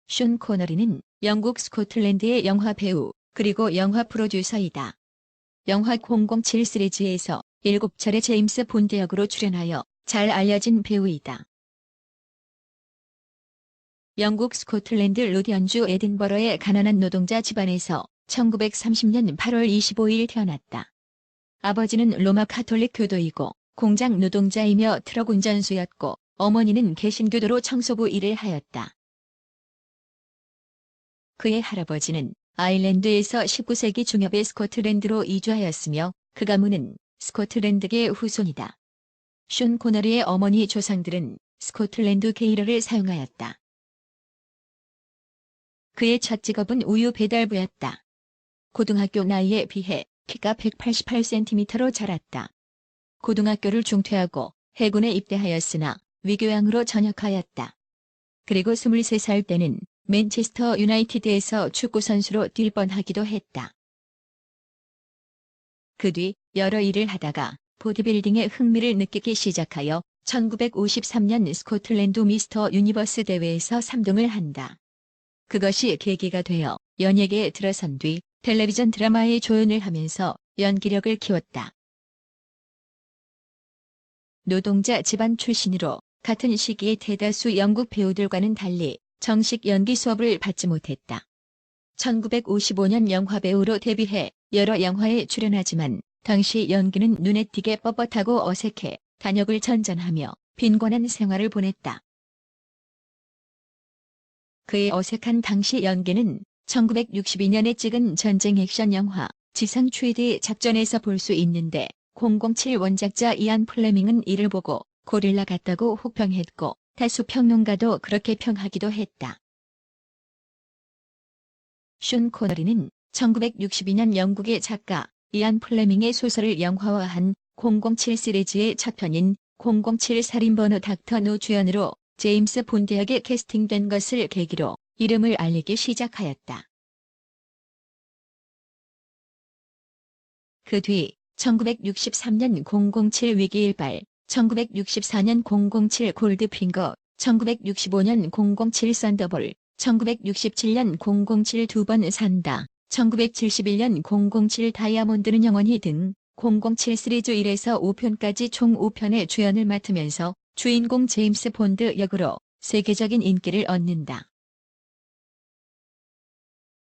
숀 코너리는 영국 스코틀랜드의 영화 배우 그리고 영화 프로듀서이다. 영화 007 시리즈에서 7차례 제임스 본드 역으로 출연하여 잘 알려진 배우이다. 영국 스코틀랜드 루디언주 에딘버러의 가난한 노동자 집안에서 1930년 8월 25일 태어났다. 아버지는 로마 가톨릭 교도이고 공장 노동자이며 트럭 운전수였고 어머니는 개신교도로 청소부 일을 하였다. 그의 할아버지는 아일랜드에서 19세기 중엽에 스코틀랜드로 이주하였으며 그 가문은 스코틀랜드계 후손이다. 숀 코너리의 어머니 조상들은 스코틀랜드 게이러를 사용하였다. 그의 첫 직업은 우유 배달부였다. 고등학교 나이에 비해 키가 188cm로 자랐다. 고등학교를 중퇴하고 해군에 입대하였으나 위교양으로 전역하였다. 그리고 23살 때는 맨체스터 유나이티드에서 축구선수로 뛸 뻔하기도 했다. 그 뒤 여러 일을 하다가 보디빌딩에 흥미를 느끼기 시작하여 1953년 스코틀랜드 미스터 유니버스 대회에서 3등을 한다. 그것이 계기가 되어 연예계에 들어선 뒤 텔레비전 드라마에 조연을 하면서 연기력을 키웠다. 노동자 집안 출신으로 같은 시기에 대다수 영국 배우들과는 달리 정식 연기 수업을 받지 못했다. 1955년 영화배우로 데뷔해 여러 영화에 출연하지만 당시 연기는 눈에 띄게 뻣뻣하고 어색해 단역을 전전하며 빈곤한 생활을 보냈다. 그의 어색한 당시 연기는 1962년에 찍은 전쟁 액션 영화 지상 최대의 작전에서 볼 수 있는데 007 원작자 이안 플레밍은 이를 보고 고릴라 같다고 혹평했고 다수 평론가도 그렇게 평하기도 했다. 숀 코너리는 1962년 영국의 작가 이안 플레밍의 소설을 영화화한 007 시리즈의 첫 편인 007 살인번호 닥터 노 주연으로 제임스 본드 역에 캐스팅된 것을 계기로 이름을 알리기 시작하였다. 그 뒤 1963년 007 위기일발, 1964년 007 골드핑거, 1965년 007 썬더볼, 1967년 007 두 번 산다, 1971년 007 다이아몬드는 영원히 등 007 시리즈 1에서 5편까지 총 5편의 주연을 맡으면서 주인공 제임스 본드 역으로 세계적인 인기를 얻는다.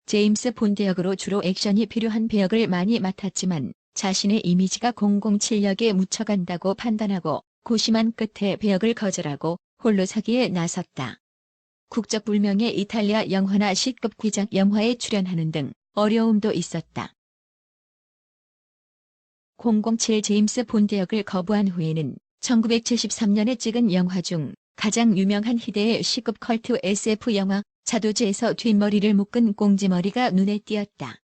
제임스 본드 역으로 주로 액션이 필요한 배역을 많이 맡았지만 자신의 이미지가 007 역에 묻혀간다고 판단하고 고심한 끝에 배역을 거절하고 홀로 사기에 나섰다. 국적불명의 이탈리아 영화나 C급 귀작 영화에 출연하는 등 어려움도 있었다. 007 제임스 본드 역을 거부한 후에는 1973년에 찍은 영화 중 가장 유명한 희대의 C급 컬트 SF 영화 자도즈에서 뒷머리를 묶은 꽁지머리가 눈에 띄었다.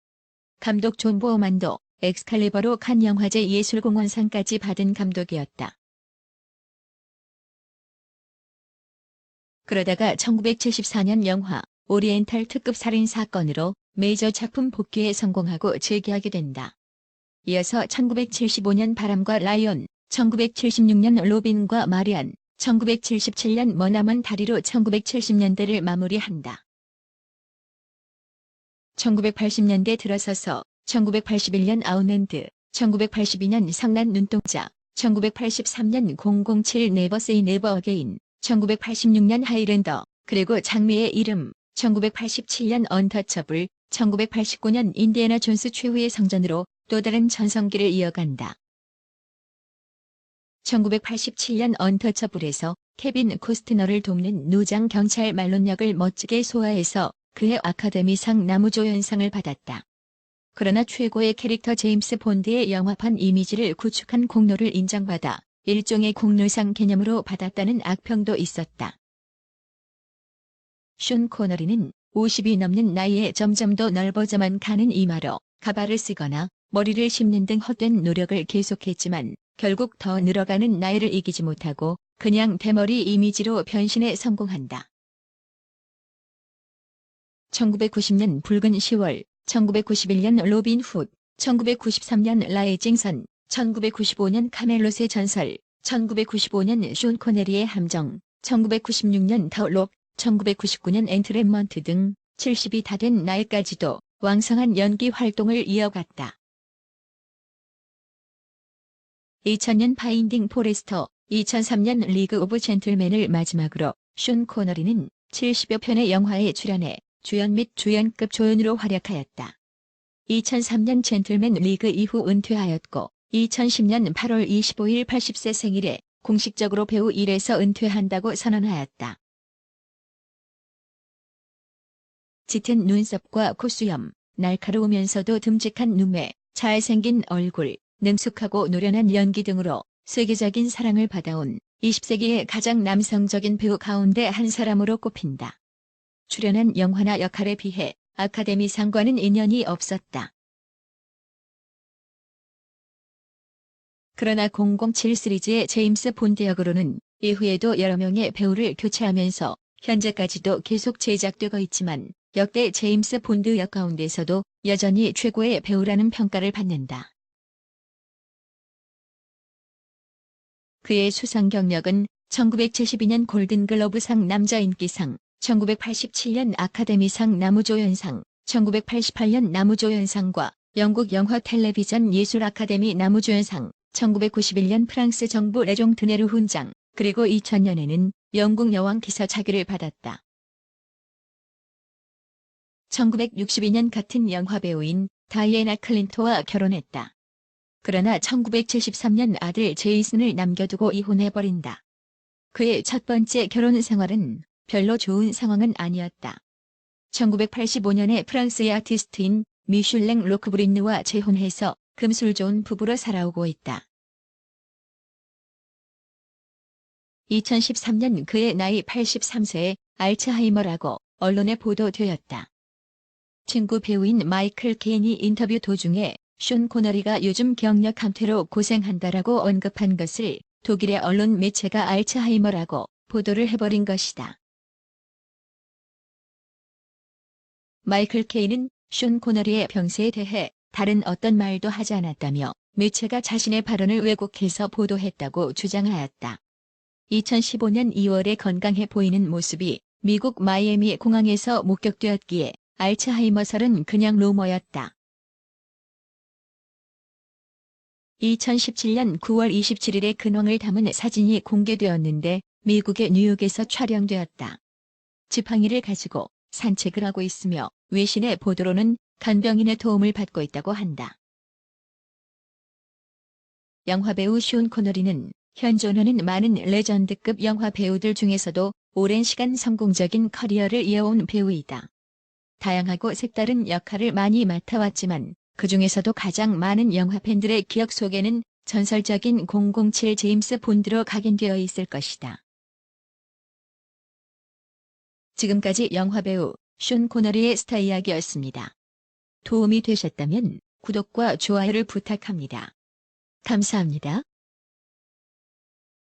감독 존 보어만도 엑스칼리버로 칸 영화제 예술공헌상까지 받은 감독이었다. 그러다가 1974년 영화 오리엔탈 특급 살인 사건으로 메이저 작품 복귀에 성공하고 재기하게 된다. 이어서 1975년 바람과 라이온, 1976년 로빈과 마리안, 1977년 머나먼 다리로 1970년대를 마무리한다. 1980년대 들어서서 1981년 아웃랜드, 1982년 성난 눈동자, 1983년 007 네버 세이 네버 어게인, 1986년 하이랜더, 그리고 장미의 이름, 1987년 언터처블, 1989년 인디애나 존스 최후의 성전으로 또 다른 전성기를 이어간다. 1987년 언터처블에서 케빈 코스트너를 돕는 노장 경찰 말론 역을 멋지게 소화해서 그해 아카데미상 남우조연상을 받았다. 그러나 최고의 캐릭터 제임스 본드의 영화판 이미지를 구축한 공로를 인정받아 일종의 공로상 개념으로 받았다는 악평도 있었다. 숀 코너리는 50이 넘는 나이에 점점 더 넓어져만 가는 이마로 가발을 쓰거나 머리를 심는 등 헛된 노력을 계속했지만 결국 더 늘어가는 나이를 이기지 못하고 그냥 대머리 이미지로 변신에 성공한다. 1990년 붉은 10월, 1991년 로빈 훗, 1993년 라이징 선, 1995년 카멜롯의 전설, 1995년 숀 코네리의 함정, 1996년 더 록, 1999년 엔트랩먼트 등 70이 다 된 날까지도 왕성한 연기 활동을 이어갔다. 2000년 파인딩 포레스터, 2003년 리그 오브 젠틀맨을 마지막으로 숀 코너리는 70여 편의 영화에 출연해 주연 및 주연급 조연으로 활약하였다. 2003년 젠틀맨 리그 이후 은퇴하였고 2010년 8월 25일 80세 생일에 공식적으로 배우 일에서 은퇴한다고 선언하였다. 짙은 눈썹과 콧수염, 날카로우면서도 듬직한 눈매, 잘생긴 얼굴, 능숙하고 노련한 연기 등으로 세계적인 사랑을 받아온 20세기의 가장 남성적인 배우 가운데 한 사람으로 꼽힌다. 출연한 영화나 역할에 비해 아카데미상과는 인연이 없었다. 그러나 007 시리즈의 제임스 본드 역으로는 이후에도 여러 명의 배우를 교체하면서 현재까지도 계속 제작되고 있지만 역대 제임스 본드 역 가운데서도 여전히 최고의 배우라는 평가를 받는다. 그의 수상 경력은 1972년 골든글러브상 남자인기상, 1987년 아카데미상 남우조연상, 1988년 남우조연상과 영국 영화 텔레비전 예술 아카데미 남우조연상, 1991년 프랑스 정부 레종 드네르 훈장, 그리고 2000년에는 영국 여왕 기사차기를 받았다. 1962년 같은 영화 배우인 다이애나 클린트와 결혼했다. 그러나 1973년 아들 제이슨을 남겨두고 이혼해버린다. 그의 첫 번째 결혼 생활은 별로 좋은 상황은 아니었다. 1985년에 프랑스의 아티스트인 미슐랭 로크브린느와 재혼해서 금술 좋은 부부로 살아오고 있다. 2013년 그의 나이 83세에 알츠하이머라고 언론에 보도되었다. 친구 배우인 마이클 케인이 인터뷰 도중에 숀 코너리가 요즘 경력 감퇴로 고생한다라고 언급한 것을 독일의 언론 매체가 알츠하이머라고 보도를 해버린 것이다. 마이클 케인은 숀 코너리의 병세에 대해 다른 어떤 말도 하지 않았다며 매체가 자신의 발언을 왜곡해서 보도했다고 주장하였다. 2015년 2월에 건강해 보이는 모습이 미국 마이애미 공항에서 목격되었기에 알츠하이머설은 그냥 루머였다. 2017년 9월 27일에 근황을 담은 사진이 공개되었는데 미국의 뉴욕에서 촬영되었다. 지팡이를 가지고 산책을 하고 있으며 외신의 보도로는 간병인의 도움을 받고 있다고 한다. 영화배우 숀 코너리는 현존하는 많은 레전드급 영화 배우들 중에서도 오랜 시간 성공적인 커리어를 이어온 배우이다. 다양하고 색다른 역할을 많이 맡아왔지만 그 중에서도 가장 많은 영화 팬들의 기억 속에는 전설적인 007 제임스 본드로 각인되어 있을 것이다. 지금까지 영화배우 숀 코너리의 스타 이야기였습니다. 도움이 되셨다면 구독과 좋아요를 부탁합니다. 감사합니다.